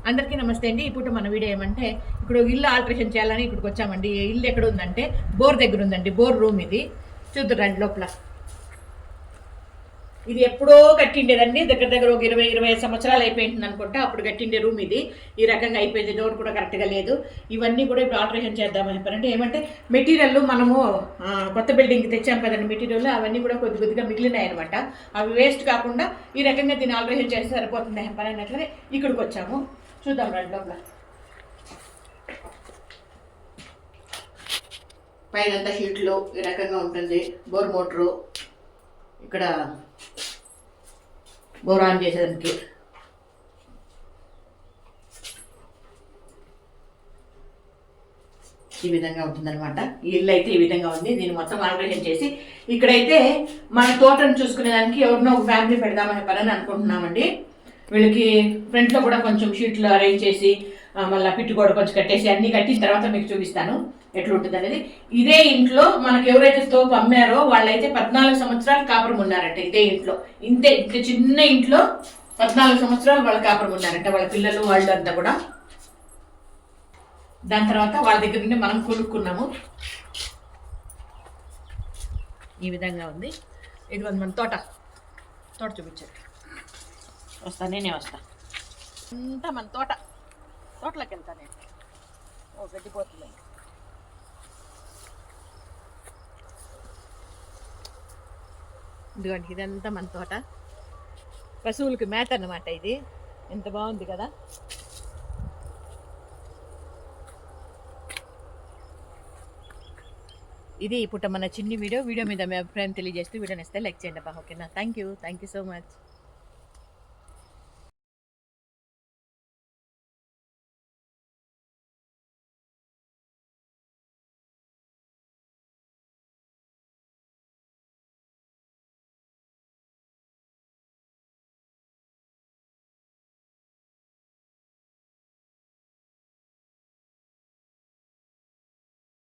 అందరికీ నమస్తే అండి. ఇప్పుడు మన వీడియో ఏమంటే ఇప్పుడు ఇల్లు ఆల్టరేషన్ చేయాలని ఇక్కడికి వచ్చామండి. ఇల్లు ఎక్కడ ఉందంటే బోర్ దగ్గర ఉందండి. బోర్ రూమ్ ఇది. చూద్దురండి లోపల. ఇది ఎప్పుడో కట్టిండేదండి. దగ్గర ఒక 20 సంవత్సరాలు అయిపోయింది అనుకుంటా. అప్పుడు కట్టిండే రూమ్ ఇది. ఈ రకంగా అయిపోయింది. డోర్ కూడా కరెక్ట్గా లేదు. ఇవన్నీ కూడా ఇప్పుడు ఆల్టరేషన్ చేద్దామని చెప్పారంటే ఏమంటే మెటీరియల్ మనము కొత్త బిల్డింగ్కి తెచ్చాం కదండి మెటీరియల్. అవన్నీ కూడా కొద్దిగా మిగిలినాయి అనమాట. అవి వేస్ట్ కాకుండా ఈ రకంగా దీన్ని ఆల్టరేషన్ చేస్తే సరిపోతుంది చెప్పారు అన్నట్లనే ఇక్కడికి వచ్చాము. చూద్దాం రండి లోపల. పైనంతా షీట్లు ఈ రకంగా ఉంటుంది. బోర్ మోటరు ఇక్కడ బోర్ ఆన్ చేసేదానికి ఈ విధంగా ఉంటుందన్నమాట. ఈ ఇల్లు అయితే ఈ విధంగా ఉంది. దీన్ని మొత్తం ఆల్టరేషన్ చేసి ఇక్కడైతే మన తోటను చూసుకునేదానికి ఎవరినో ఒక ఫ్యామిలీ పెడదామనే పని అనుకుంటున్నామండి. వీళ్ళకి ఫ్రంట్లో కూడా కొంచెం షీట్లు అరేంజ్ చేసి మళ్ళీ పిట్టుగోడ కొంచెం కట్టేసి అన్నీ కట్టిన తర్వాత మీకు చూపిస్తాను ఎట్లుంటుంది అనేది. ఇదే ఇంట్లో మనకు ఎవరైతే తోపు అమ్మారో వాళ్ళైతే 14 సంవత్సరాలు కాపురం ఉన్నారంట. ఇదే ఇంట్లో ఇంత చిన్న ఇంట్లో 14 సంవత్సరాలు వాళ్ళ కాపురం ఉన్నారంట. వాళ్ళ పిల్లలు వాళ్ళు అంతా కూడా. దాని తర్వాత వాళ్ళ దగ్గర నుండి మనం కొనుక్కున్నాము. ఈ విధంగా ఉంది. ఇది మన తోట చూపించారు. నేనే వస్తా. అంతా మన తోటలోకి వెళ్తా నేను. గడ్డిపోతుంది. ఇదిగోండి ఇదంతా మన తోట. పశువులకి మేత అన్నమాట ఇది. ఎంత బాగుంది కదా. ఇది ఇప్పుడు మన చిన్ని వీడియో మీద మీ అభిప్రాయం తెలియజేస్తూ వీడియోని ఇస్తే లైక్ చేయండి అబ్బా. ఓకేనా? Thank you so much.